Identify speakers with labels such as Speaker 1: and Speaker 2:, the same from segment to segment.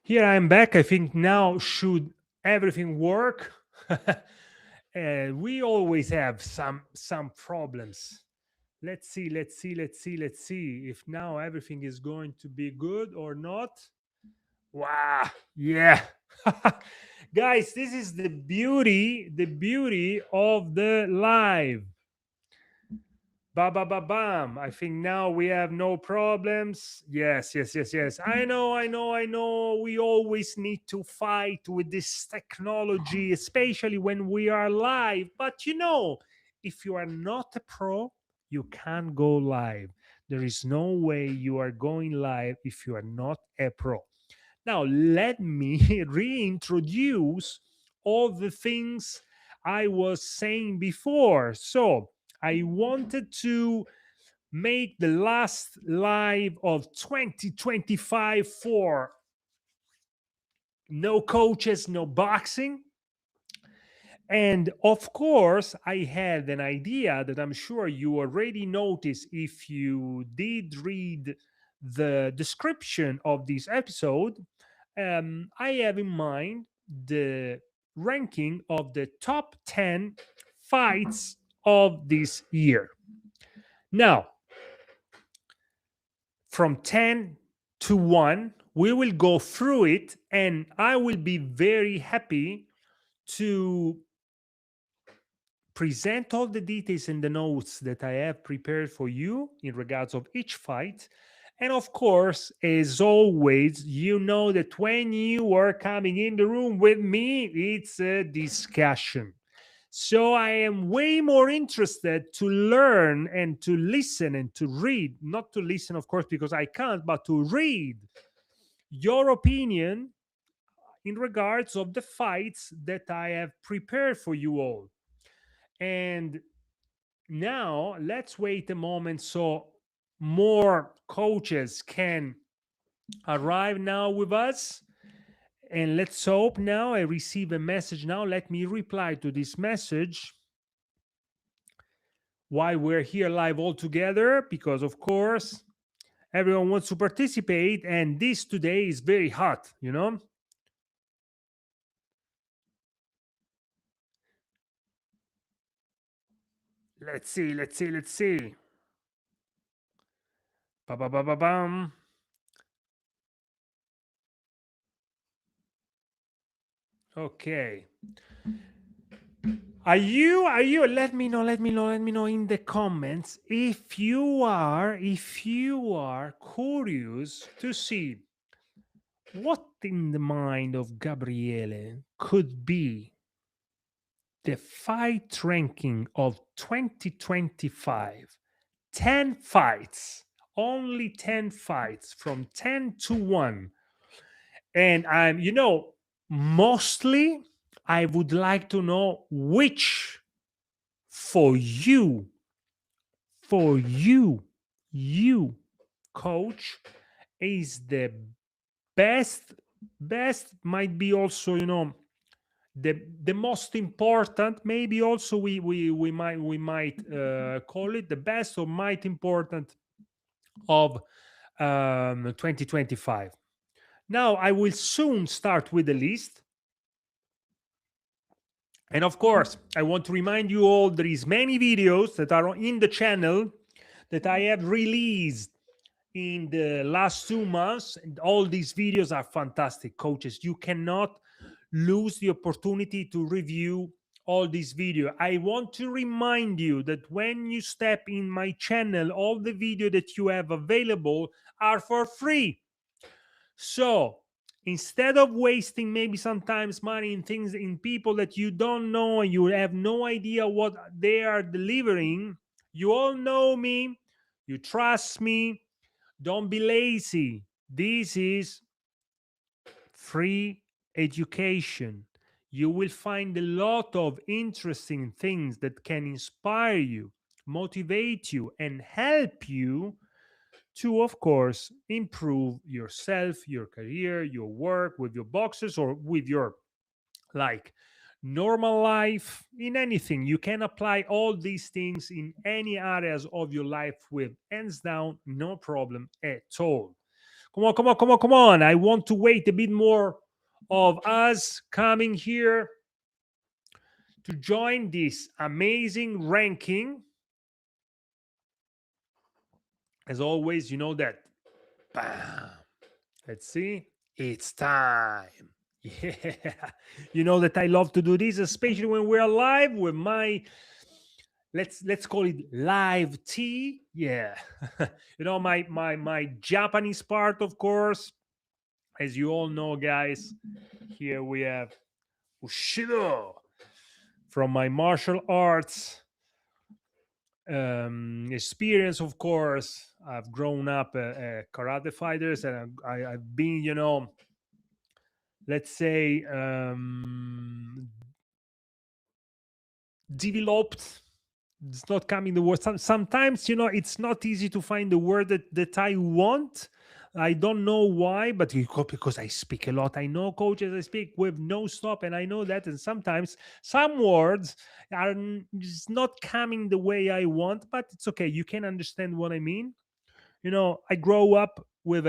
Speaker 1: Here I'm back. I think now should everything work? We always have some problems. Let's see if now everything is going to be good or not. Wow. Yeah. Guys, this is the beauty of the live. Ba ba ba bam. I think now we have no problems. Yes. I know. We always need to fight with this technology, especially when we are live. But if you are not a pro, you can't go live. There is no way you are going live if you are not a pro. Now, let me reintroduce all the things I was saying before. So, I wanted to make the last live of 2025 for no coaches, no boxing. And of course, I had an idea that I'm sure you already noticed if you did read the description of this episode. I have in mind the ranking of the top 10 fights of this year. Now, from 10 to 1, we will go through it, and I will be very happy to present all the details in the notes that I have prepared for you in regards of each fight. And of course, as always, you know that when you are coming in the room with me, it's a discussion. So I am way more interested to learn and to listen and to read, not to listen, of course, because I can't, but to read your opinion in regards of the fights that I have prepared for you all. And now let's wait a moment so more coaches can arrive now with us. And let's hope now I receive a message now. Let me reply to this message while we're here live all together, because of course everyone wants to participate, and this today is very hot. Let's see. Ba ba ba ba bam. Okay. Are you let me know in the comments if you are curious to see what in the mind of Gabriele could be the fight ranking of 2025. 10 fights, only 10 fights from 10 to 1. And mostly I would like to know which for you, you, coach, is the best. Best might be also, the most important. Maybe also we might call it the best or might important of 2025. Now I will soon start with the list. And of course, I want to remind you all there is many videos that are in the channel that I have released in the last 2 months. And all these videos are fantastic, coaches. You cannot lose the opportunity to review all these videos. I want to remind you that when you step in my channel, all the video that you have available are for free. So instead of wasting maybe sometimes money in things in people that you don't know and you have no idea what they are delivering, you all know me, you trust me, don't be lazy. This is free education. You will find a lot of interesting things that can inspire you, motivate you, and help you to, of course, improve yourself, your career, your work with your boxes or with your like normal life, in anything. You can apply all these things in any areas of your life with hands down, no problem at all. Come on, come on, come on, come on. I want to wait a bit more of us coming here to join this amazing ranking. As always, you know that. Bam. Let's see. It's time. Yeah. You know that I love to do this, especially when we're live with my let's call it live tea. Yeah. You know, my Japanese part, of course. As you all know, guys, here we have Ushido from my martial arts experience. Of course, I've grown up karate fighters, and I've been, you know, let's say, developed. It's not coming the word. Sometimes, you know, it's not easy to find the word that I want. I don't know why, but because I speak a lot. I know coaches, I speak with no stop, and I know that. And sometimes some words are just not coming the way I want, but it's okay. You can understand what I mean. You know, I grow up with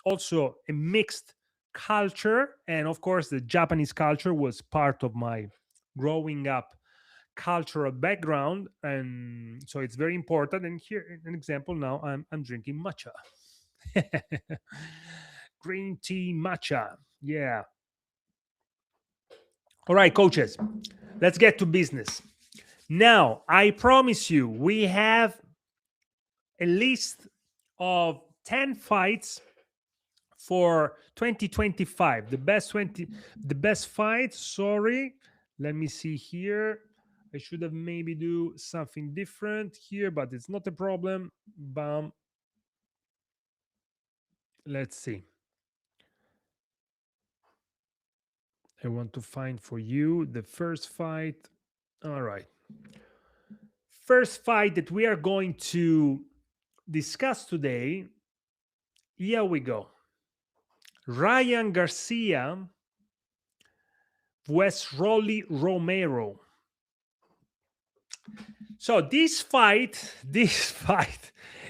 Speaker 1: also a mixed culture, and of course, the Japanese culture was part of my growing up cultural background, and so it's very important. And here an example, now I'm drinking matcha. Green tea matcha. Yeah. All right, coaches, let's get to business. Now, I promise you, we have a list of 10 fights for 2025. The best fights. Sorry, let me see here. I should have maybe do something different here, but it's not a problem. Bam. Let's see. I want to find for you the first fight. All right. First fight that we are going to discuss today. Here we go. Ryan Garcia vs. Rolly Romero. So this fight,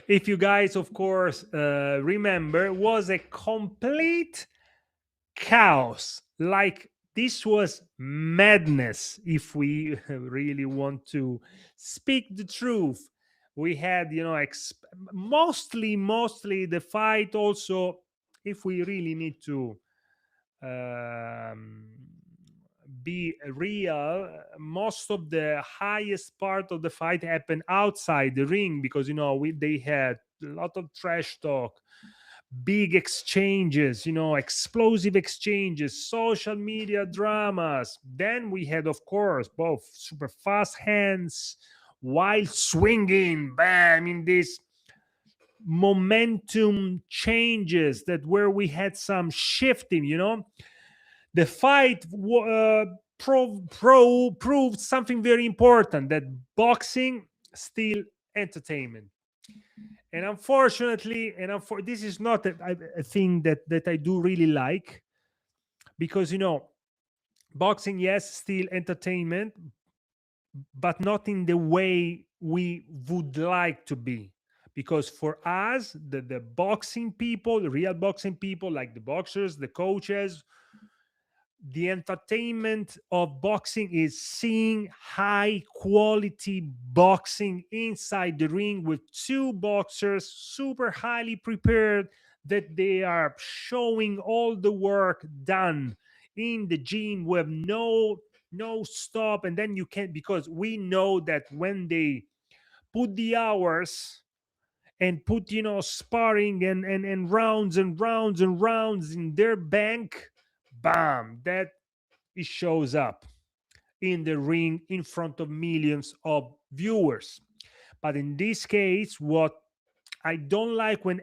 Speaker 1: if you guys, of course, remember, was a complete chaos. Like, this was madness. If we really want to speak the truth, we had, you know, mostly the fight. Also, if we really need to um, be real, most of the highest part of the fight happened outside the ring, because, you know, they had a lot of trash talk, big exchanges, you know, explosive exchanges, social media dramas. Then we had, of course, both super fast hands, wild swinging, bam, in this momentum changes that where we had some shifting, you know. The fight proved something very important, that boxing still entertainment. And unfortunately, this is not a thing that I do really like, because, you know, boxing, yes, still entertainment, but not in the way we would like to be. Because for us, the boxing people, the real boxing people, like the boxers, the coaches, the entertainment of boxing is seeing high quality boxing inside the ring with two boxers super highly prepared, that they are showing all the work done in the gym with no stop. And then you can, because we know that when they put the hours and put, you know, sparring and rounds and rounds and rounds in their bank, bam, that it shows up in the ring in front of millions of viewers. But in this case, what I don't like when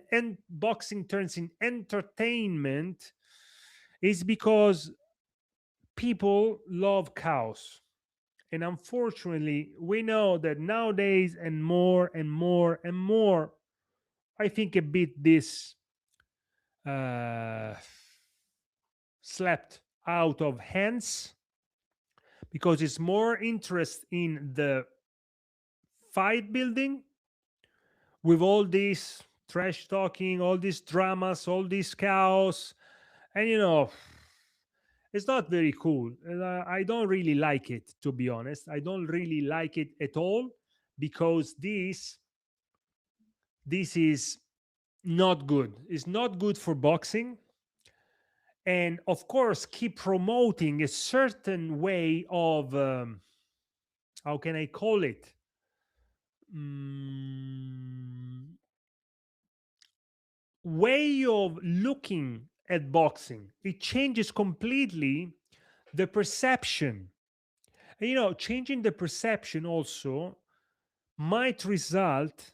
Speaker 1: boxing turns in entertainment is because people love chaos. And unfortunately, we know that nowadays, and more and more and more, I think a bit this uh, slept out of hands, because it's more interest in the fight building with all these trash talking, all these dramas, all this chaos, and it's not very cool. And I don't really like it, to be honest. I don't really like it at all, because this is not good. It's not good for boxing. And of course, keep promoting a certain way of how can I call it? Mm, way of looking at boxing. It changes completely the perception. And, changing the perception also might result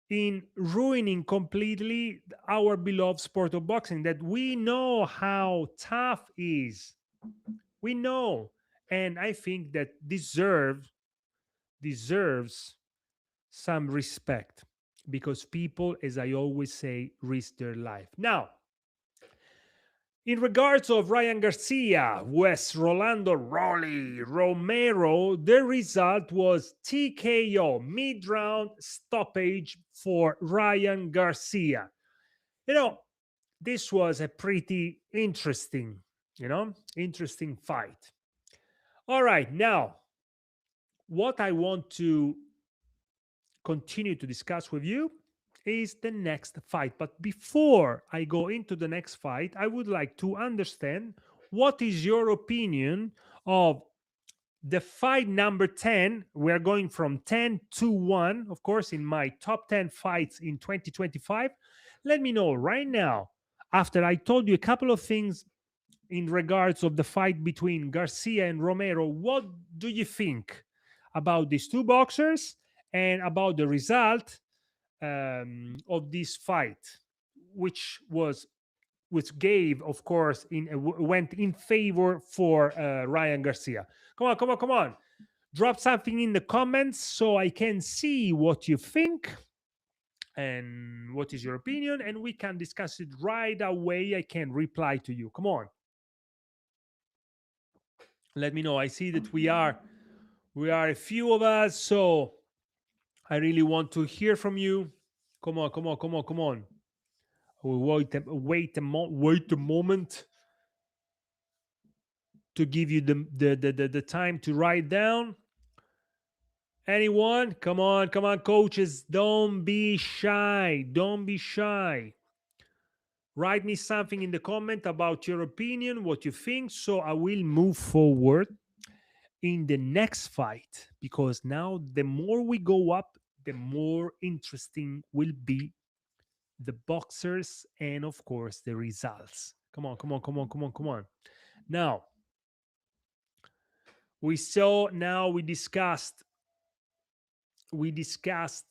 Speaker 1: in ruining completely our beloved sport of boxing, that we know how tough is. We know. And I think that deserves some respect, because people, as I always say, risk their life. Now, in regards of Ryan Garcia, West Rolando Rolly Romero, the result was TKO, mid-round stoppage for Ryan Garcia. This was a pretty interesting fight. All right, now, what I want to continue to discuss with you is the next fight. But before I go into the next fight, I would like to understand what is your opinion of the fight number 10. We're going from 10 to 1, of course, in my top 10 fights in 2025. Let me know right now, after I told you a couple of things in regards of the fight between Garcia and Romero, what do you think about these two boxers and about the result of this fight, which gave, of course, went in favor for Ryan Garcia? Come on, come on, come on! Drop something in the comments so I can see what you think and what is your opinion, and we can discuss it right away. I can reply to you. Come on, let me know. I see that we are a few of us, so I really want to hear from you. Come on, come on, come on, come on. Wait a moment to give you the time to write down. Anyone? Come on, come on, coaches. Don't be shy. Don't be shy. Write me something in the comment about your opinion, what you think, so I will move forward in the next fight, because now the more we go up, the more interesting will be the boxers and, of course, the results. Come on, come on, come on, come on, come on. Now, we discussed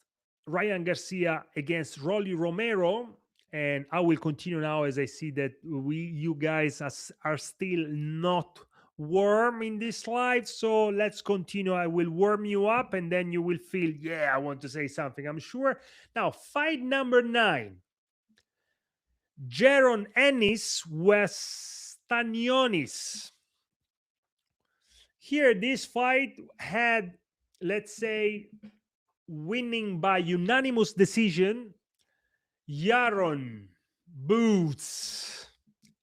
Speaker 1: Ryan Garcia against Rolly Romero, and I will continue now, as I see that you guys are still not warm in this live. So let's continue. I will warm you up, and then you will feel, yeah, I want to say something, I'm sure. Now, fight number 9. Jaron Ennis Westanionis. Here, this fight had, let's say, winning by unanimous decision, Yaron Boots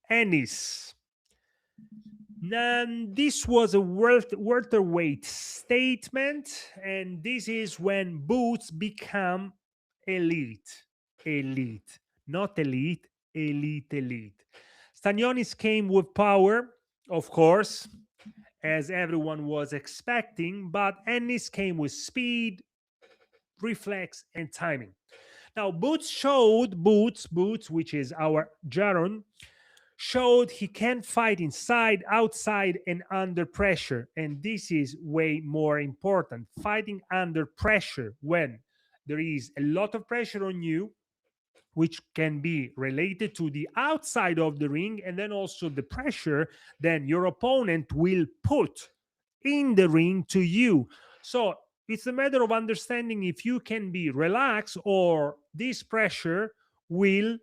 Speaker 1: Ennis. And this was a welterweight statement, and this is when Boots become elite, not elite, elite. Stanionis came with power, of course, as everyone was expecting, but Ennis came with speed, reflex, and timing. Now, Boots, which is our Jaron, showed he can fight inside, outside, and under pressure. And this is way more important. Fighting under pressure, when there is a lot of pressure on you, which can be related to the outside of the ring, and then also the pressure then your opponent will put in the ring to you. So it's a matter of understanding if you can be relaxed, or this pressure will,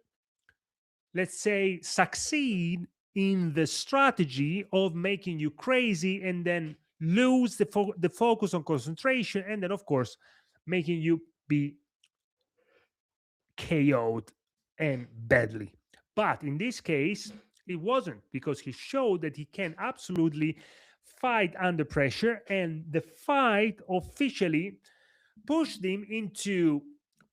Speaker 1: let's say, succeed in the strategy of making you crazy, and then lose the focus on concentration, and then, of course, making you be KO'd and badly. But in this case, it wasn't, because he showed that he can absolutely fight under pressure, and the fight officially pushed him into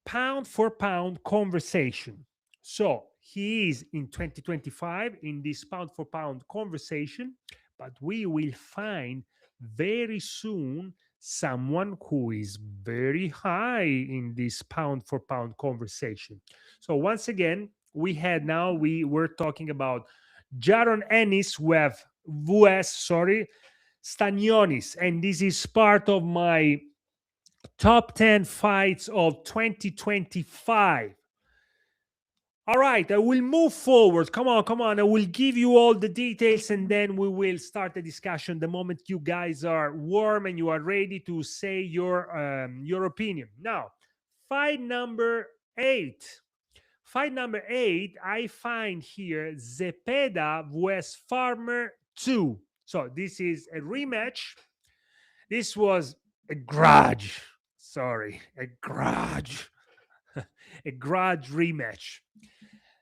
Speaker 1: pound for pound conversation. So he is in 2025 in this pound for pound conversation, but we will find very soon someone who is very high in this pound for pound conversation. So once again, we were talking about Jaron Ennis with sorry, Stanionis, and this is part of my top 10 fights of 2025. All right, I will move forward. Come on, come on. I will give you all the details, and then we will start the discussion the moment you guys are warm and you are ready to say your opinion. Now, fight number 8. Fight number 8, I find here Zepeda vs Farmer 2. So this is a rematch. This was a grudge. Sorry, a grudge. A grudge rematch.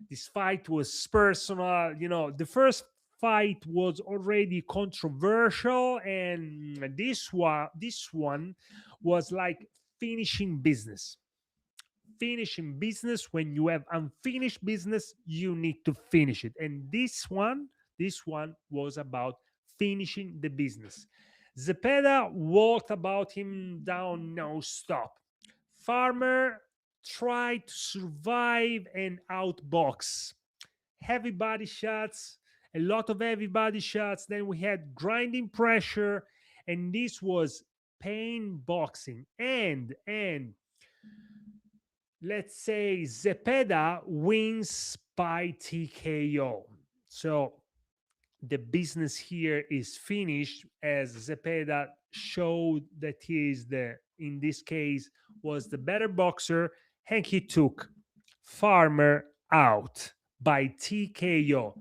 Speaker 1: This fight was personal. You know, the first fight was already controversial, and this one was like finishing business. Finishing business. When you have unfinished business, you need to finish it. And this one was about finishing the business. Zepeda walked about him down no stop. Farmer tried to survive and outbox. Heavy body shots, a lot of heavy body shots. Then we had grinding pressure, and this was pain boxing. And let's say Zepeda wins by TKO. So the business here is finished, as Zepeda showed that he is in this case, was the better boxer, and he took Farmer out by TKO.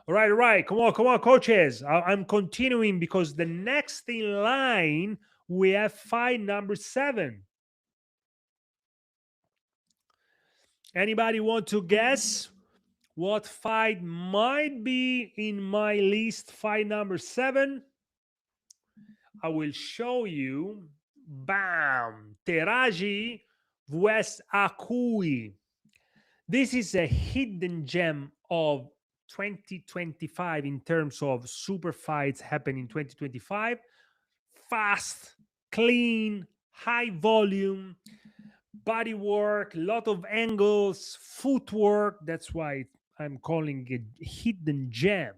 Speaker 1: All right. Come on, coaches. I'm continuing because the next in line, we have fight number 7. Anybody want to guess what fight might be in my list? Fight number 7. I will show you. Bam! Teraji vs Akui. This is a hidden gem of 2025 in terms of super fights happening in 2025. Fast, clean, high volume, body work, lot of angles, footwork. That's why I'm calling it hidden gem.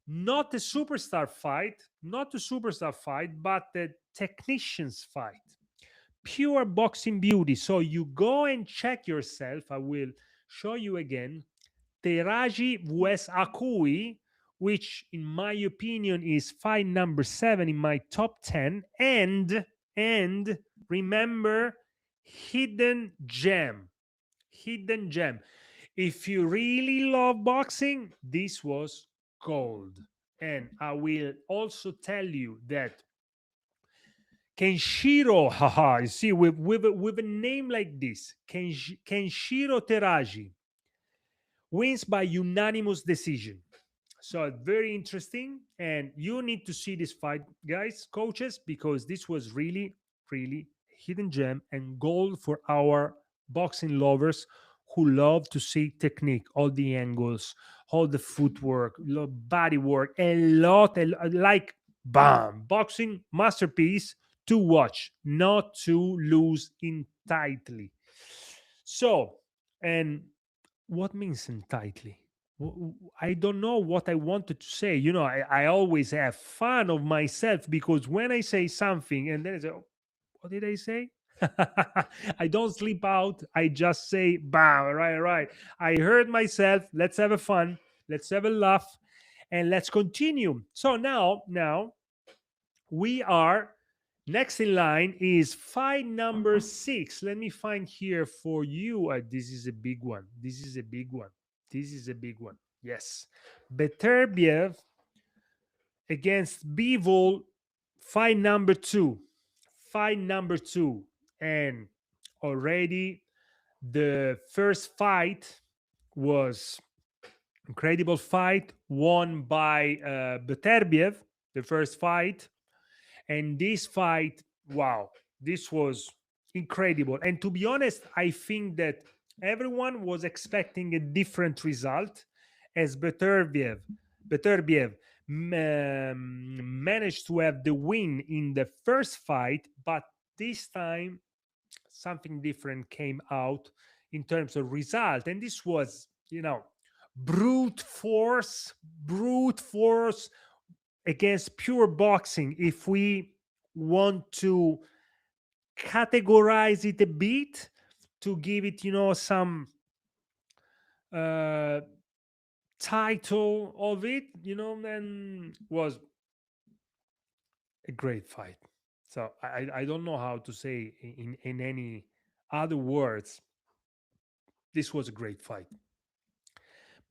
Speaker 1: Not a superstar fight, but the technician's fight. Pure boxing beauty. So you go and check yourself. I will show you again. Teraji vs Akui, which in my opinion is fight number 7 in my top 10. And remember, hidden gem. Hidden gem. If you really love boxing, this was gold. And I will also tell you that Kenshiro, haha, you see, with a name like this, Kenshiro Teraji wins by unanimous decision. So very interesting. And you need to see this fight, guys, coaches, because this was really, really hidden gem and gold for our boxing lovers who love to see technique, all the angles, all the footwork, body work, like bam, boxing masterpiece to watch, not to lose in tightly. So, and what means in tightly? I don't know what I wanted to say. You know, I always have fun of myself, because when I say something and then I say, "Oh, what did I say?" I don't sleep out. I just say, "Bah, right. I heard myself. Let's have a fun. Let's have a laugh, and let's continue." So now we are next in line is fight number 6. Let me find here for you. This is a big one. This is a big one. Yes. Beterbiev against Bivol, fight number 2. And already The first fight was incredible fight won by Beterbiev, the first fight. And this fight, wow, this was incredible. And to be honest, I think that everyone was expecting a different result, as Beterbiev managed to have the win in the first fight, but this time something different came out in terms of result. And this was, brute force against pure boxing. If we want to categorize it a bit, to give it, some uh, title of it, then was a great fight. So I don't know how to say in any other words. This was a great fight.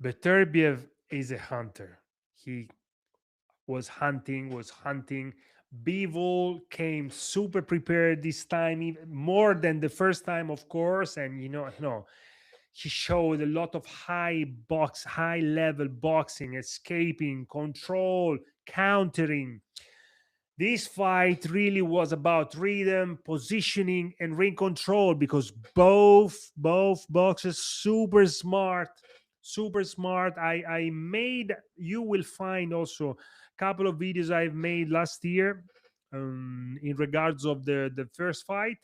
Speaker 1: Beterbiev is a hunter. He was hunting. Bivol came super prepared this time, even more than the first time, of course. And he showed a lot of high level boxing, escaping, control, countering. This fight really was about rhythm, positioning, and ring control, because both boxers super smart, super smart. I made, you will find also a couple of videos I've made last year in regards of the first fight.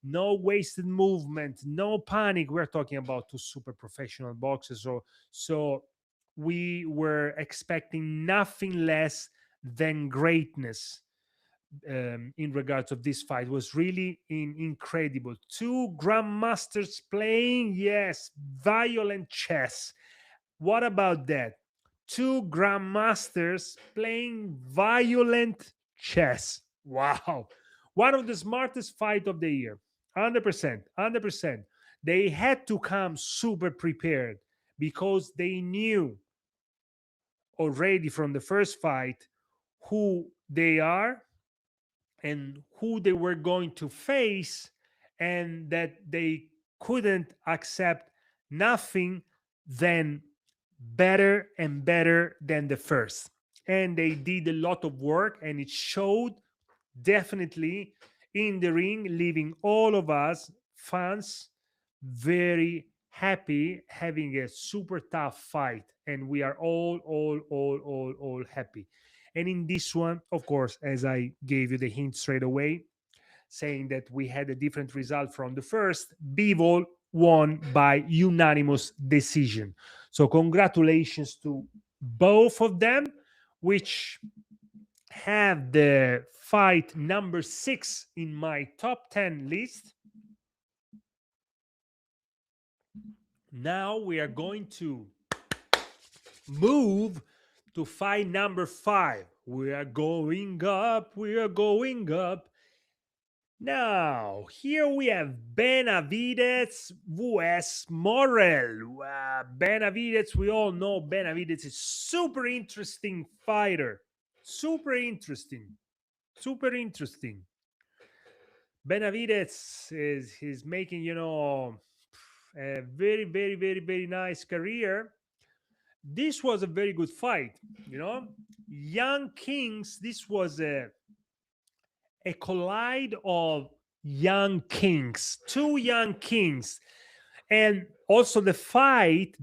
Speaker 1: No wasted movement, no panic. We're talking about two super professional boxers, so we were expecting nothing less than greatness. In regards of this fight was really incredible. Two grandmasters playing, yes, violent chess. What about that? Two grandmasters playing violent chess. Wow. One of the smartest fight of the year. 100%. 100%. They had to come super prepared, because they knew already from the first fight who they are and who they were going to face, and that they couldn't accept nothing than better and better than the first. And they did a lot of work, and it showed definitely in the ring, leaving all of us fans very happy, having a super tough fight. And we are all happy. And in this one, of course, as I gave you the hint straight away, saying that we had a different result from the first, Bivol won by unanimous decision. So congratulations to both of them, which have the fight number 6 in my top 10 list. Now we are going to move to fight number 5. We are going up. Now, here we have Benavidez vs. Morel. Benavidez, we all know Benavidez is super interesting fighter. Super interesting. Benavidez is making, a very, very, very, very nice career. This was a very good fight, Young Kings, this was a collide of young kings, two young kings. And also this fight,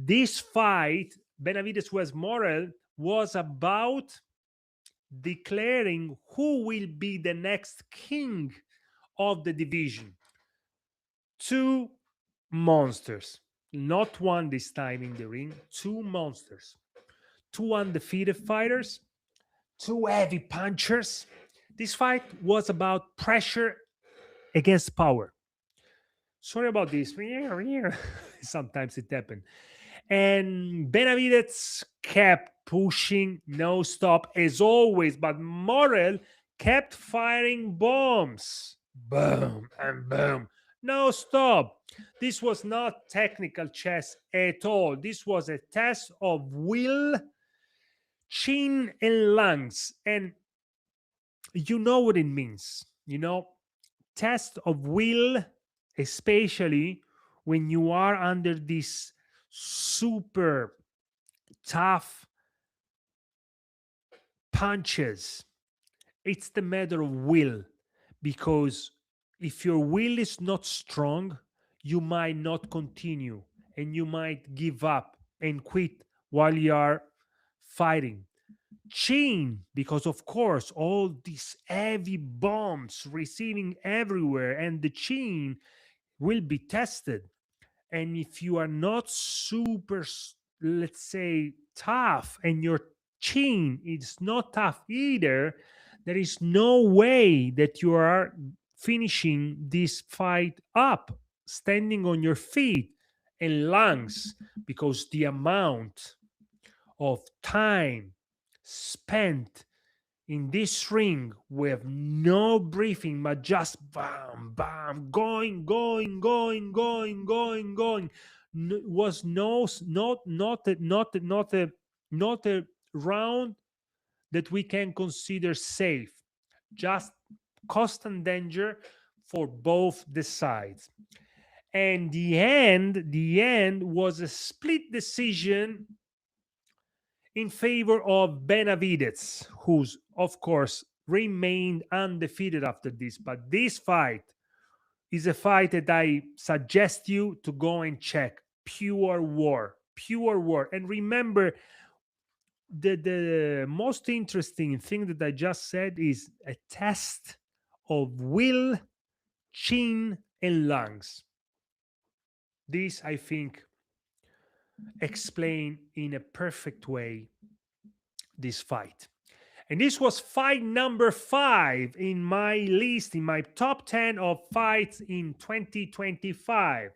Speaker 1: Benavidez vs. Morel, was about declaring who will be the next king of the division. Two monsters, not one this time in the ring, two monsters, two undefeated fighters, two heavy punchers. This fight was about pressure against power. Sorry about this. Sometimes it happened. And Benavidez kept pushing, no stop as always, but Morel kept firing bombs. Boom and boom. No stop. This was not technical chess at all. This was a test of will, chin, and lungs. And you know what it means. Test of will, especially when you are under this super tough punches, it's the matter of will. Because if your will is not strong, you might not continue and you might give up and quit while you are fighting. Chain, because of course, all these heavy bombs receiving everywhere, and the chain will be tested. And if you are not super, let's say, tough, and your chin is not tough either, there is no way that you are finishing this fight up standing on your feet and lungs, because the amount of time spent in this ring with no briefing, but just bam, bam, going. Was no, not a round that we can consider safe. Just constant danger for both the sides. And the end was a split decision in favor of Benavidez, who's, of course, remained undefeated after this. But this fight is a fight that I suggest you to go and check. Pure war, pure war. And remember, the most interesting thing that I just said is a test of will, chin, and lungs. This, I think, explain in a perfect way this fight. And this was fight number 5 in my list, in my top 10 of fights in 2025.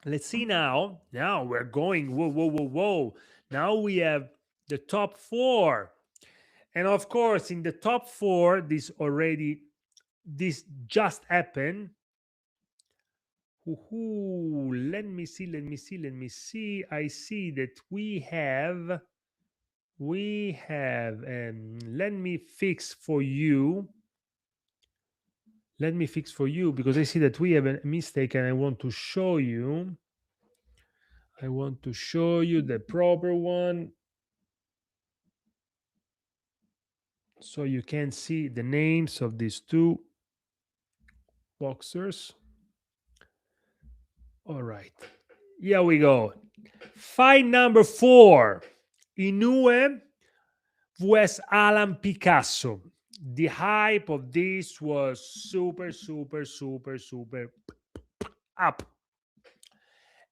Speaker 1: Let's see now. Now we're going, whoa, whoa, whoa, whoa. Now we have the top 4. And of course, in the top 4, this just happened. Let me see. I see that we have, let me fix for you. Because I see that we have a mistake and I want to show you. The proper one, so you can see the names of these two boxers. All right, here we go. Fight number 4, Inoue vs Alan Picasso. The hype of this was super up.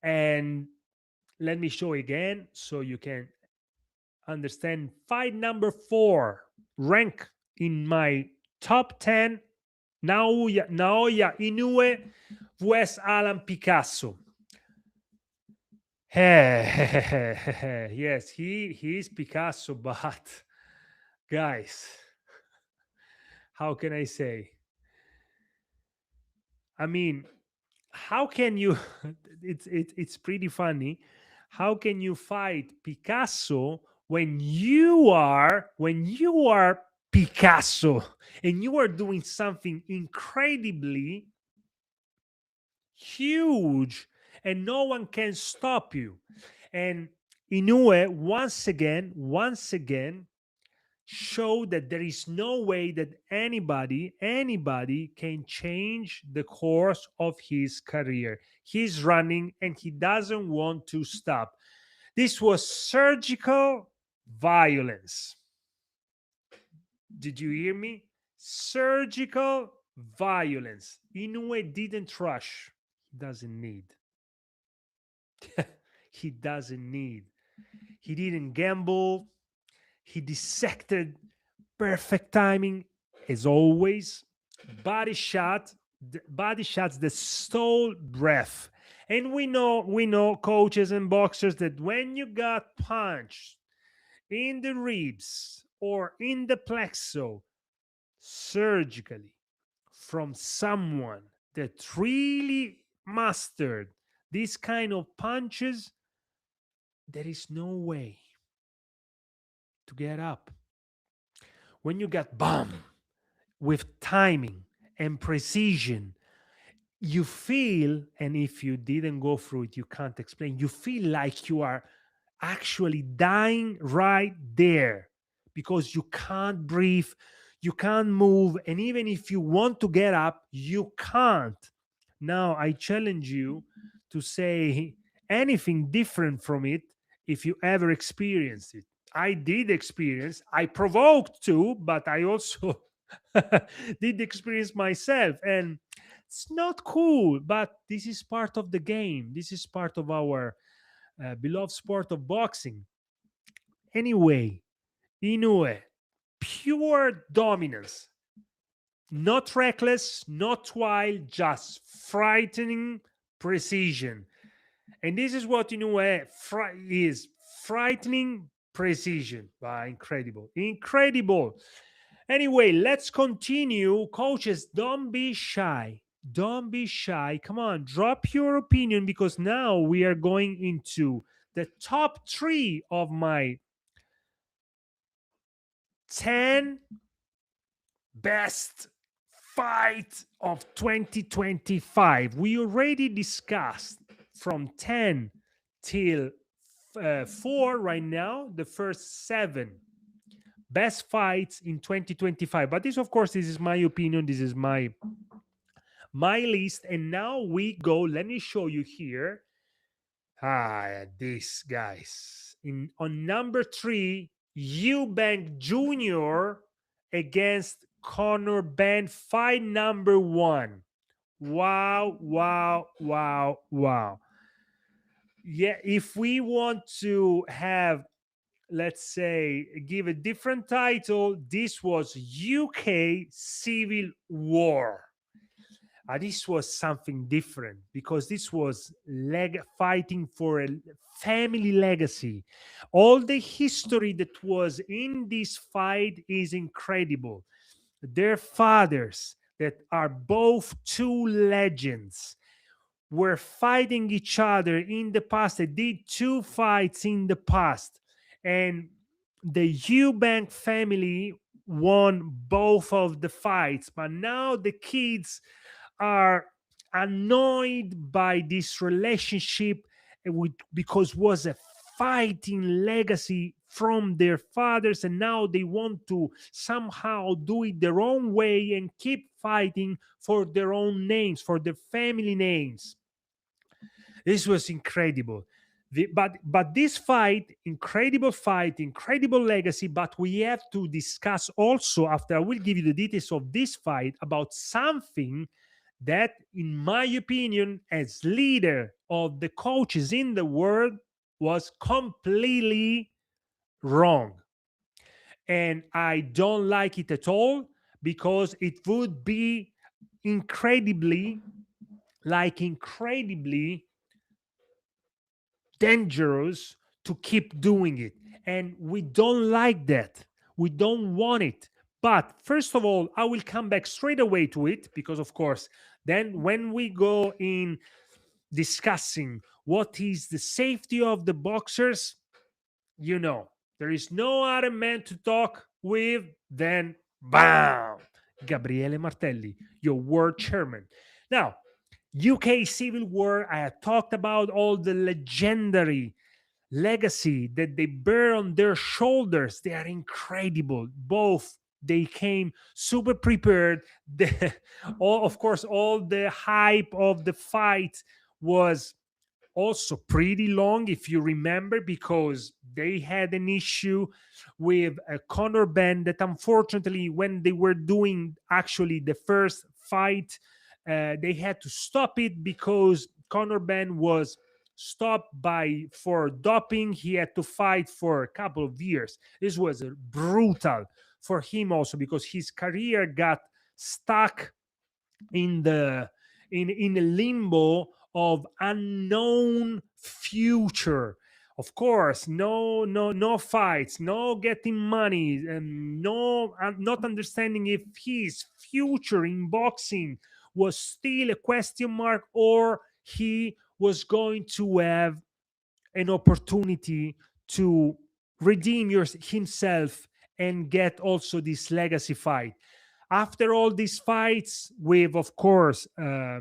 Speaker 1: And let me show again so you can understand. Fight number 4, rank in my top 10, Naoya Inoue vs Alan Picasso. Yes, he's Picasso, but guys, how can I say? I mean, how can you? It's pretty funny. How can you fight Picasso when you are Picasso and you are doing something incredibly huge and no one can stop you? And Inoue once again show that there is no way that anybody can change the course of his career. He's running and he doesn't want to stop. This was surgical violence. Did you hear me? Surgical violence. Inoue didn't rush. He doesn't need. He doesn't need. He didn't gamble. He dissected, perfect timing as always. Body shots that stole breath. And we know coaches and boxers that when you got punched in the ribs or in the plexo surgically from someone that really mastered this kind of punches, there is no way to get up. When you get bombed with timing and precision, you feel, and if you didn't go through it, you can't explain, you feel like you are actually dying right there because you can't breathe, you can't move, and even if you want to get up, you can't. Now, I challenge you to say anything different from it if you ever experienced it. I did experience, I provoked too, but I also did experience myself. And it's not cool, but this is part of the game. This is part of our beloved sport of boxing. Anyway, Inoue, pure dominance, not reckless, not wild, just frightening precision. And this is what Inoue is, frightening precision. Wow, incredible, incredible. Anyway, let's continue. Coaches, don't be shy. Don't be shy. Come on, drop your opinion because now we are going into the top three of my 10 best fight of 2025. We already discussed from 10 till 4 right now, the first 7 best fights in 2025. But this, of course, this is my opinion. This is my list. And now we go. Let me show you here. This, guys. On number 3, Eubank Jr. against Conor Benn, fight number 1. Wow, wow, wow, wow. Yeah, if we want to have, let's say, give a different title, this was UK Civil War. This was something different because this was fighting for a family legacy. All the history that was in this fight is incredible. Their fathers, that are both two legends, were fighting each other in the past. They did 2 fights in the past, and the Eubank family won both of the fights. But now the kids are annoyed by this relationship because was a fighting legacy from their fathers, and now they want to somehow do it their own way and keep fighting for their own names, for their family names. This was incredible. But this fight, incredible legacy. But we have to discuss also, after I will give you the details of this fight, about something that, in my opinion, as leader of the coaches in the world, was completely wrong. And I don't like it at all because it would be incredibly dangerous to keep doing it. And we don't like that. We don't want it. But first of all, I will come back straight away to it because, of course, then when we go in discussing what is the safety of the boxers, there is no other man to talk with than, bam, Gabriele Martelli, your world chairman. Now, UK Civil War, I have talked about all the legendary legacy that they bear on their shoulders. They are incredible. Both, they came super prepared. Of course, all the hype of the fight was also pretty long, if you remember, because they had an issue with a Conor Benn that, unfortunately, when they were doing actually the first fight, they had to stop it because Conor Benn was stopped for doping. He had to fight for a couple of years. This was brutal for him also because his career got stuck in a limbo of unknown future. Of course, no fights, no getting money, and no, not understanding if his future in boxing was still a question mark, or he was going to have an opportunity to redeem himself and get also this legacy fight. After all these fights with, of course, the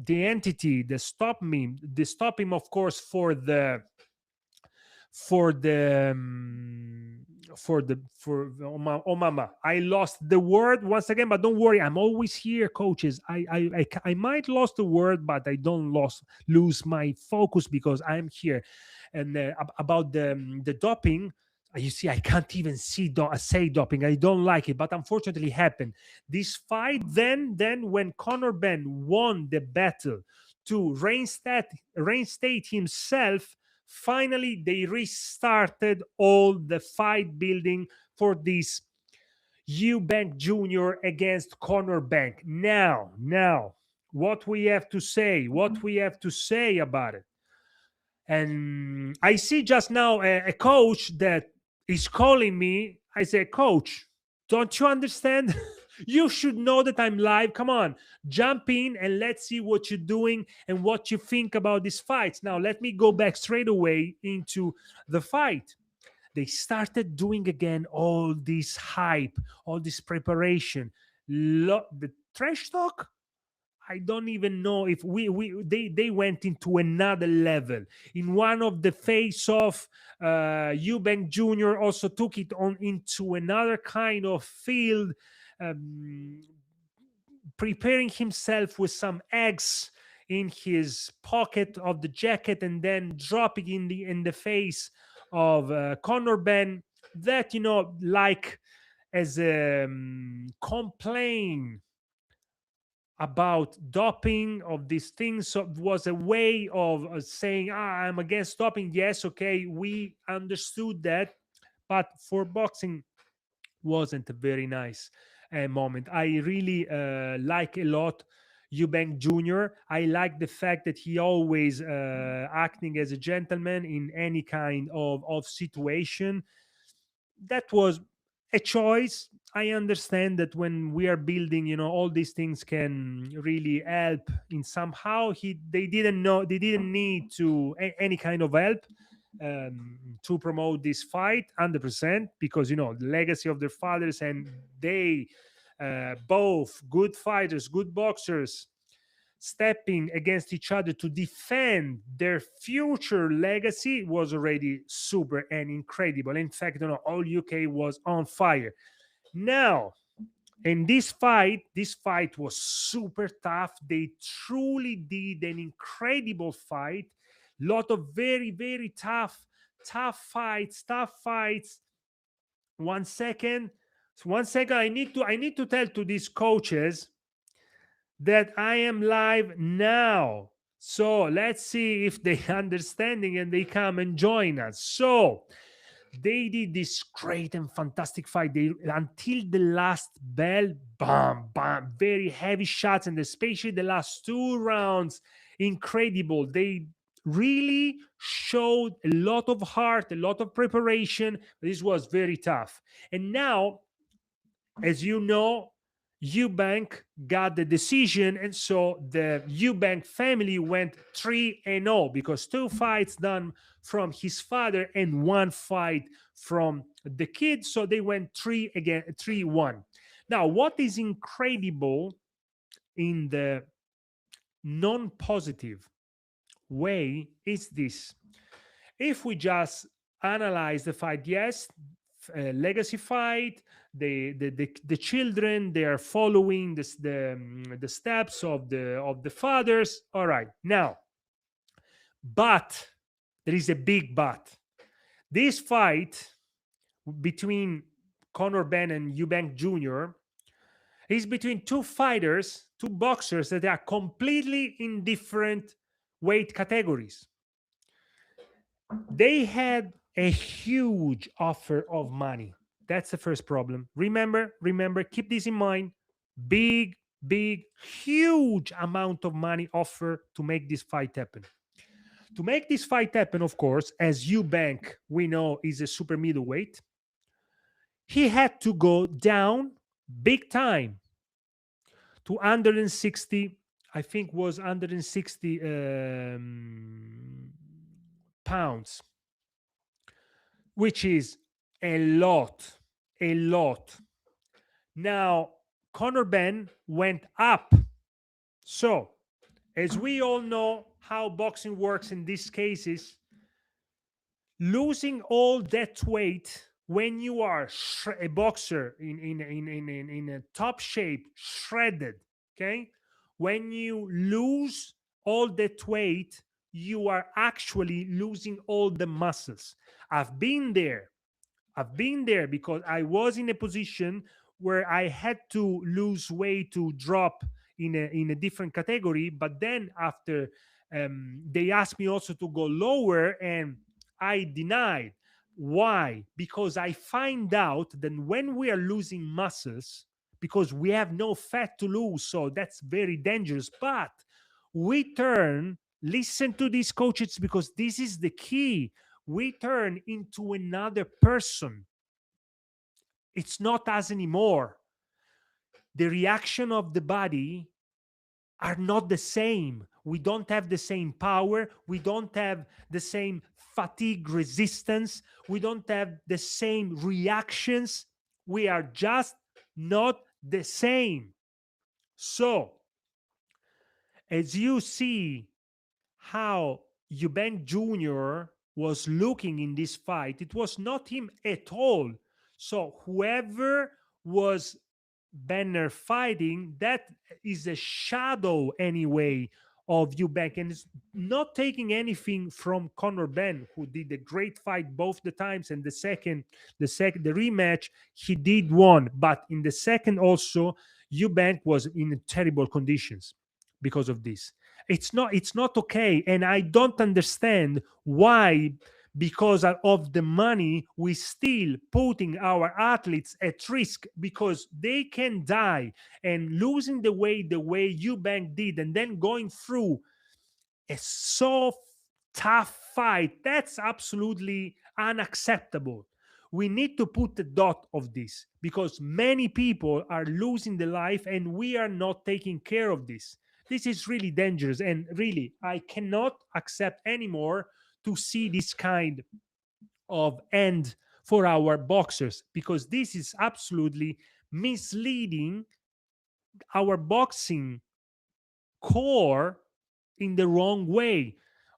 Speaker 1: entity that stop him, of course, for the oh mama, I lost the word once again, but don't worry, I'm always here, coaches. I might lost the word, but I don't lose my focus because I'm here. And about the doping, you see, I can't even say doping. I don't like it, but unfortunately happened. This fight, then when Conor Benn won the battle to reinstate himself, finally they restarted all the fight building for this Eubank Jr. against Conor Bank. Now, what we have to say about it. And I see just now a coach that is calling me. I say, Coach, don't you understand? You should know that I'm live. Come on, jump in and let's see what you're doing and what you think about these fights. Now, let me go back straight away into the fight. They started doing again all this hype, all this preparation. The trash talk, I don't even know if they went into another level. In one of the face off, Eubank Jr. also took it on into another kind of field, um, preparing himself with some eggs in his pocket of the jacket and then dropping in the face of Conor Benn. That, like, as a complaint about doping of these things, so was a way of saying, I'm against doping. Yes, okay, we understood that, but for boxing wasn't a very nice moment. I really like a lot Eubank Jr. I like the fact that he always acting as a gentleman in any kind of situation. That was a choice. I understand that when we are building, all these things can really help in somehow. They didn't need any kind of help to promote this fight 100%, because the legacy of their fathers, and they both good fighters, good boxers, stepping against each other to defend their future legacy was already super and incredible. In fact, all UK was on fire. Now, in this fight was super tough. They truly did an incredible fight. Lot of very, very tough fights. One second. I need to tell to these coaches that I am live now. So let's see if they understanding and they come and join us. So they did this great and fantastic fight. They until the last bell, bam, bam, very heavy shots, and especially the last 2 rounds, incredible. They really showed a lot of heart, a lot of preparation. This was very tough. And now, as you know, Eubank got the decision, and so the Eubank family went 3-0 because 2 fights done from his father and 1 fight from the kid. So they went 3-1. Now, what is incredible in the non-positive way is this. If we just analyze the fight, yes, legacy fight, the children, they are following the steps of the fathers. All right, now, but there is a big but. This fight between Conor Benn and Eubank Jr. is between 2 fighters, 2 boxers that are completely in different weight categories. They had a huge offer of money. That's the first problem. Remember, keep this in mind. Big, huge amount of money offer to make this fight happen. To make this fight happen, of course, as Eubank, we know, is a super middleweight, he had to go down big time to 160, I think was 160 pounds, which is a lot, a lot. Now, Conor Benn went up. So, as we all know how boxing works in these cases, losing all that weight when you are a boxer in a top shape, shredded, okay? When you lose all that weight, you are actually losing all the muscles. I've been there. I've been there because I was in a position where I had to lose weight to drop in a different category. But then after they asked me also to go lower, and I denied. Why? Because I find out that when we are losing muscles, because we have no fat to lose, so that's very dangerous. But we turn, listen to these coaches because this is the key, we turn into another person. It's not us anymore. The reaction of the body are not the same. We don't have the same power. We don't have the same fatigue resistance. We don't have the same reactions. We are just not the same. So, as you see how Eubank Jr. was looking in this fight, it was not him at all. So whoever was Benner fighting, that is a shadow anyway of Eubank, and it's not taking anything from Conor Benn, who did a great fight both the times, and the rematch he did won, but in the second also Eubank was in terrible conditions because of this. It's not okay, and I don't understand why, because of the money, we still putting our athletes at risk because they can die, and losing the way Eubank did, and then going through a so tough fight, that's absolutely unacceptable. We need to put the dot of this because many people are losing their life and we are not taking care of this. This is really dangerous, and really I cannot accept anymore to see this kind of end for our boxers, because this is absolutely misleading our boxing core in the wrong way.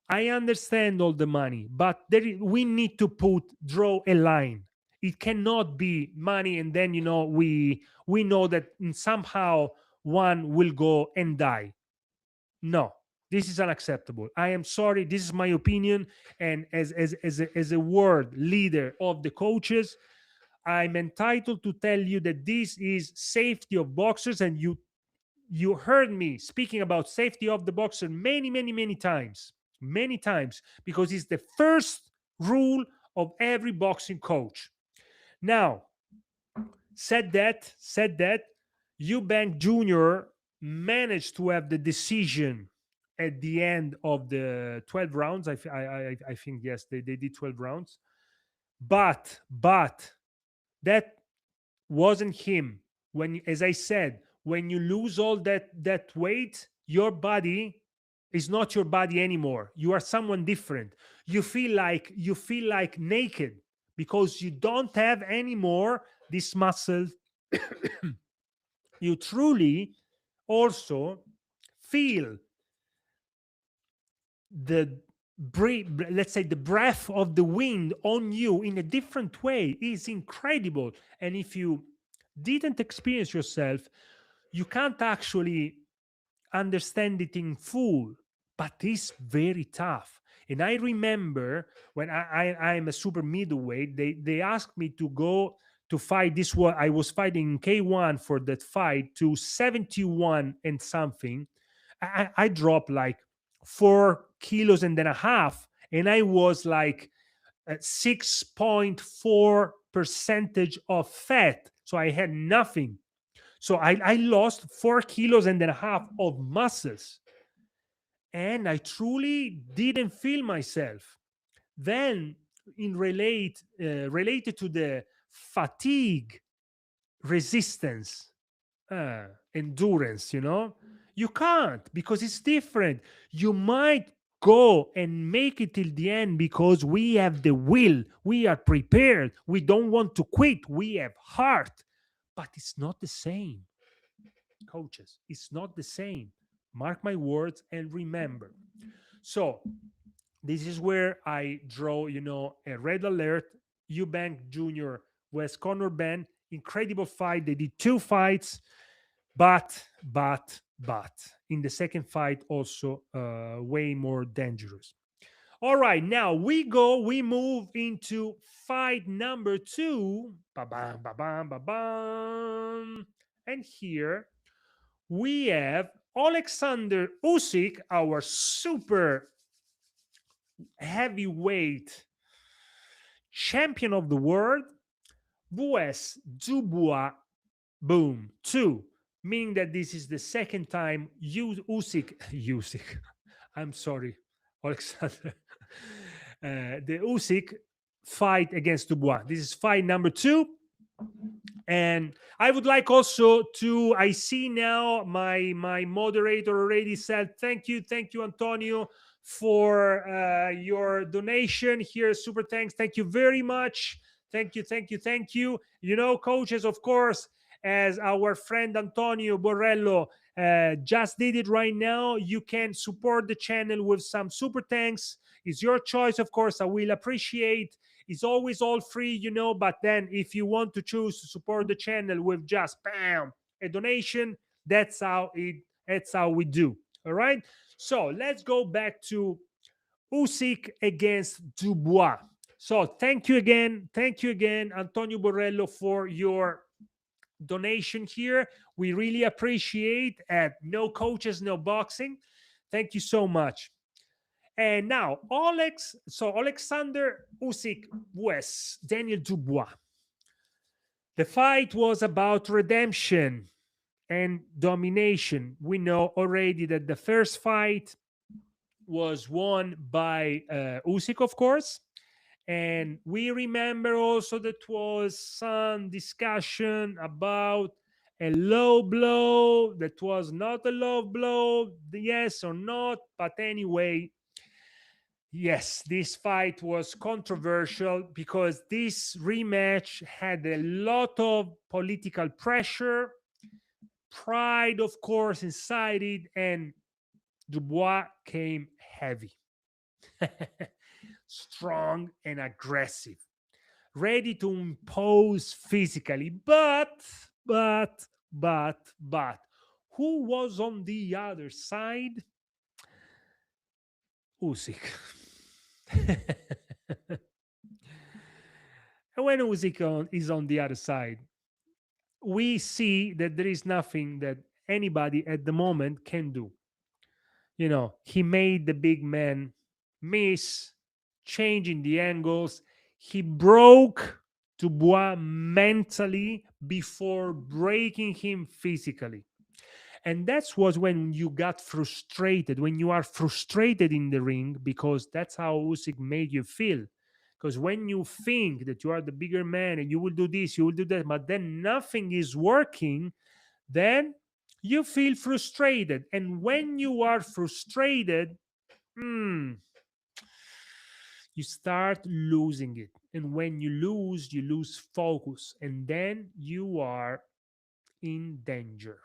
Speaker 1: I understand all the money, but we need to draw a line. It cannot be money and then we know that somehow one will go and die. No, this is unacceptable. I am sorry. This is my opinion, and as a world leader of the coaches, I'm entitled to tell you that this is safety of boxers, and you heard me speaking about safety of the boxer many times, because it's the first rule of every boxing coach. Now, said that, Eubank Jr. managed to have the decision at the end of the 12 rounds. I think, yes, they did 12 rounds, but that wasn't him. When, as I said, when you lose all that weight, your body is not your body anymore. You are someone different. You feel like naked because you don't have anymore this muscle. You truly also feel the let's say the breath of the wind on you in a different way. Is incredible. And if you didn't experience yourself, you can't actually understand it in full, but it's very tough. And I remember when I'm a super middleweight, they asked me to go to fight this one. I was fighting K1 for that fight to 71 and something. I dropped like 4 kilos and then a half, and I was like 6.4 percentage of fat. So I had nothing. So I lost 4 kilos and then a half of muscles, and I truly didn't feel myself. Then, related to the fatigue, resistance, endurance, you can't, because it's different. You might go and make it till the end because we have the will. We are prepared. We don't want to quit. We have heart. But it's not the same, coaches. It's not the same. Mark my words and remember. So this is where I draw, a red alert. Eubank Jr. West Conor Benn, incredible fight. They did two fights, but in the second fight also way more dangerous. All right, now we move into fight number two. Ba-bam, ba-bam, ba-bam. And here we have Alexander Usyk, our super heavyweight champion of the world, vs Dubois, boom, two, meaning that this is the second time Usyk, I'm sorry, Alexander, the Usyk fight against Dubois. This is fight number two. And I would like also to, I see now my moderator already said, thank you, Antonio, for your donation here. Super thanks. Thank you very much. Thank you. Coaches, of course, as our friend Antonio Borrello just did it right now, you can support the channel with some super thanks. It's your choice, of course. I will appreciate. It's always all free, but then if you want to choose to support the channel with just bam, a donation, that's how we do. All right. So let's go back to Usyk against Dubois. So thank you again, Antonio Borrello, for your donation here. We really appreciate. At no coaches, no boxing. Thank you so much. And now, Alexander Usyk vs Daniel Dubois. The fight was about redemption and domination. We know already that the first fight was won by Usyk, of course. And we remember also that was some discussion about a low blow that was not a low blow, yes or not. But anyway, yes, this fight was controversial because this rematch had a lot of political pressure, pride, of course, inside it, and Dubois came heavy, strong and aggressive, ready to impose physically. But, who was on the other side? Usyk. And when Usyk is on the other side, we see that there is nothing that anybody at the moment can do. He made the big man miss, changing the angles. He broke Dubois mentally before breaking him physically. And that's was when you got frustrated, when you are frustrated in the ring, because that's how Usyk made you feel. Because when you think that you are the bigger man and you will do this, you will do that, but then nothing is working, then you feel frustrated. And when you are frustrated, you start losing it. And when you lose focus. And then you are in danger.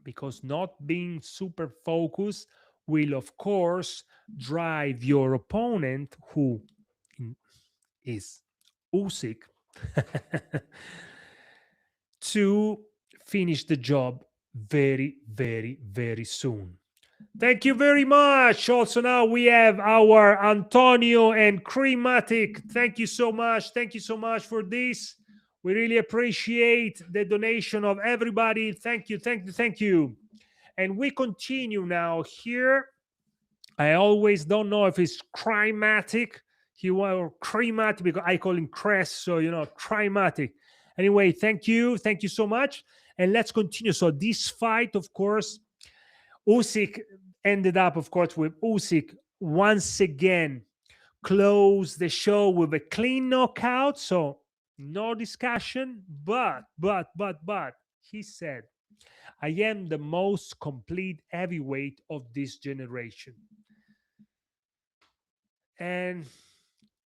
Speaker 1: Because not being super focused will, of course, drive your opponent, who is Usyk, to finish the job very, very, very soon. Thank you very much. Also, now we have our Antonio and Crematic. Thank you so much. Thank you so much for this. We really appreciate the donation of everybody. Thank you. And we continue now here. I always don't know if it's Crematic or Crematic, because I call him Crest. So, Crematic. Anyway, thank you so much. And let's continue. So this fight, of course, Usyk ended up, of course, with Usyk once again close the show with a clean knockout. So no discussion. But he said, I am the most complete heavyweight of this generation. And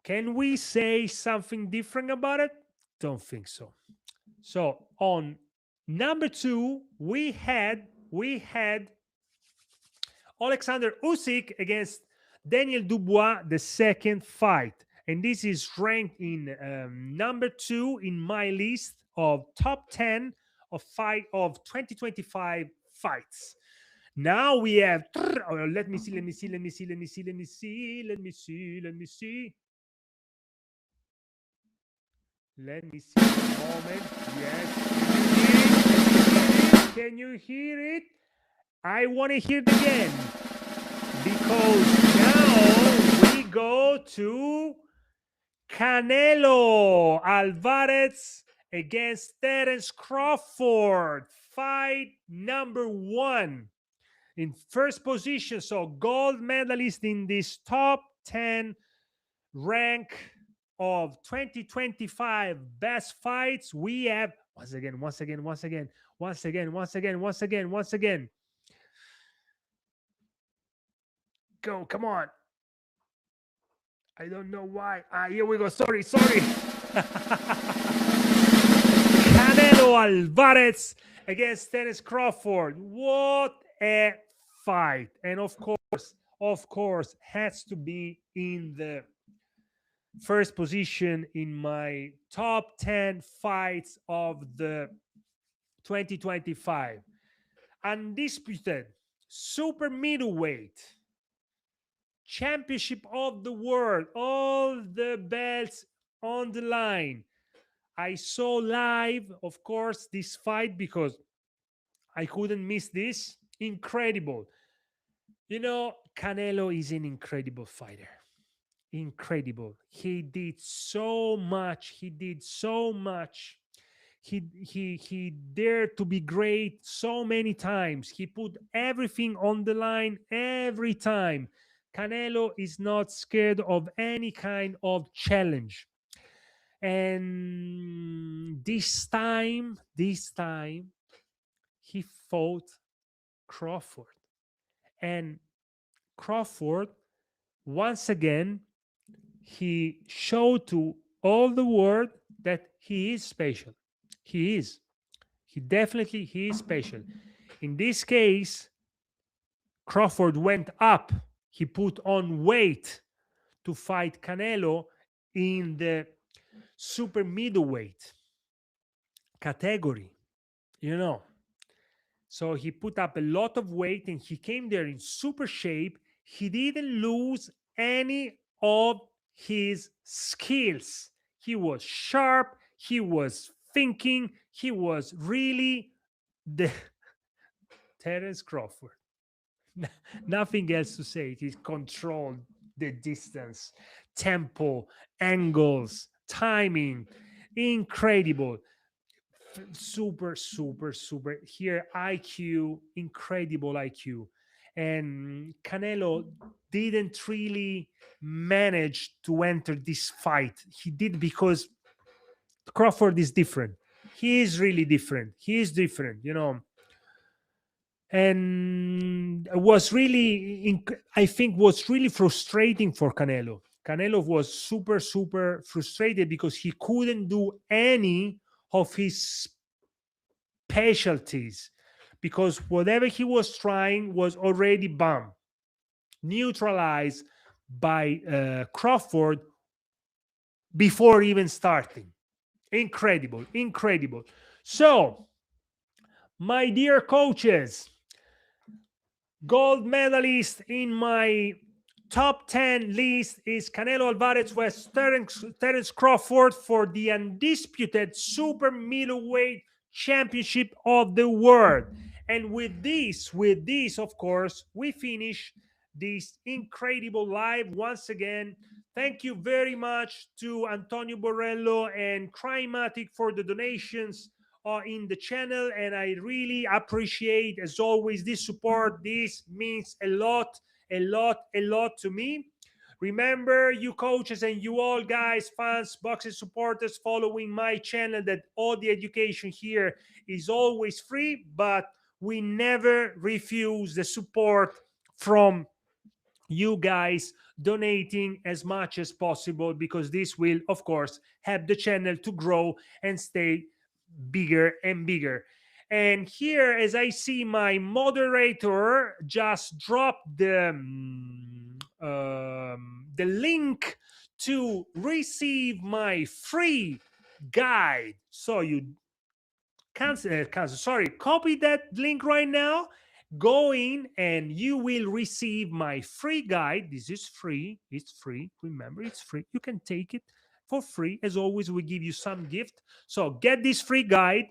Speaker 1: can we say something different about it? Don't think so. So on number 2, we had Alexander Usyk against Daniel Dubois, the second fight. And this is ranked in number 2 in my list of top 10 of 2025 fights. Now we have, oh, let me see. Let me see a moment. Yes. Can you hear it? I want to hear it again. Because now we go to Canelo Alvarez against Terence Crawford. Fight number 1. In first position, so gold medalist in this top 10 rank of 2025 best fights. We have once again. Go, come on. I don't know why. Here we go. Sorry. Canelo Alvarez against Terence Crawford. What a fight. And of course, has to be in the first position in my top 10 fights of the 2025. Undisputed super middleweight championship of the world, all the belts on the line. I saw live, of course, this fight because I couldn't miss this. Incredible. You know, Canelo is an incredible fighter. Incredible. He did so much. He dared to be great so many times. He put everything on the line every time. Canelo is not scared of any kind of challenge. And this time, he fought Crawford. And Crawford, once again, he showed to all the world that he is special. He is. He is special. In this case, Crawford went up. He put on weight to fight Canelo in the super middleweight category, you know. So he put up a lot of weight and he came there in super shape. He didn't lose any of his skills. He was sharp. He was thinking. He was really the Terence Crawford. Nothing else to say. He controlled the distance, tempo, angles, timing. Incredible. Super here. IQ, incredible IQ. And Canelo didn't really manage to enter this fight. He did because Crawford is different. He is really different. He is different, you know. And was really, I think, was really frustrating for Canelo. Canelo was super frustrated because he couldn't do any of his specialties, because whatever he was trying was already bombed, neutralized by Crawford before even starting. Incredible. So, my dear coaches, gold medalist in my top 10 list is Canelo Alvarez vs. Terence Crawford for the undisputed super middleweight championship of the world. And with this, of course, we finish this incredible live. Once again, thank you very much to Antonio Borrello and Crimatic for the donations in the channel, and I really appreciate, as always, this support. This means a lot to me. Remember, you coaches and you all guys, fans, boxing supporters following my channel, that all the education here is always free, but we never refuse the support from you guys donating as much as possible, because this will, of course, help the channel to grow and stay bigger and bigger. And here, as I see, my moderator just dropped the link to receive my free guide. So you copy that link right now, go in, and you will receive my free guide. This is free, it's free, remember, it's free, you can take it for free. As always, we give you some gift, so get this free guide,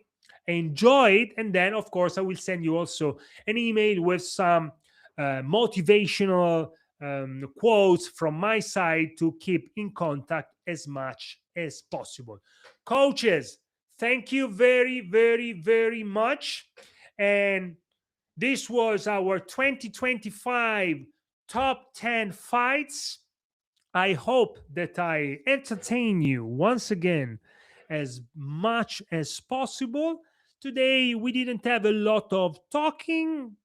Speaker 1: enjoy it, and then, of course, I will send you also an email with some motivational quotes from my side to keep in contact as much as possible. Coaches, thank you very, very, very much. And this was our 2025 top 10 fights. I hope that I entertain you once again as much as possible. Today, we didn't have a lot of talking,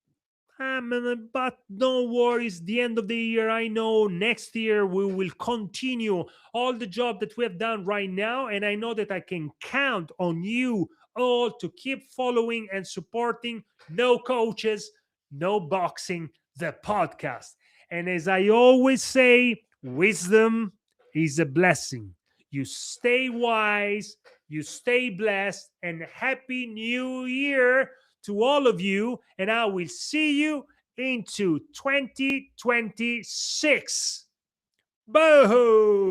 Speaker 1: but don't worry, it's the end of the year. I know next year we will continue all the job that we have done right now. And I know that I can count on you all to keep following and supporting No Coaches, No Boxing, the podcast. And as I always say, wisdom is a blessing. You stay wise, you stay blessed, and happy new year to all of you, and I will see you into 2026. Boo!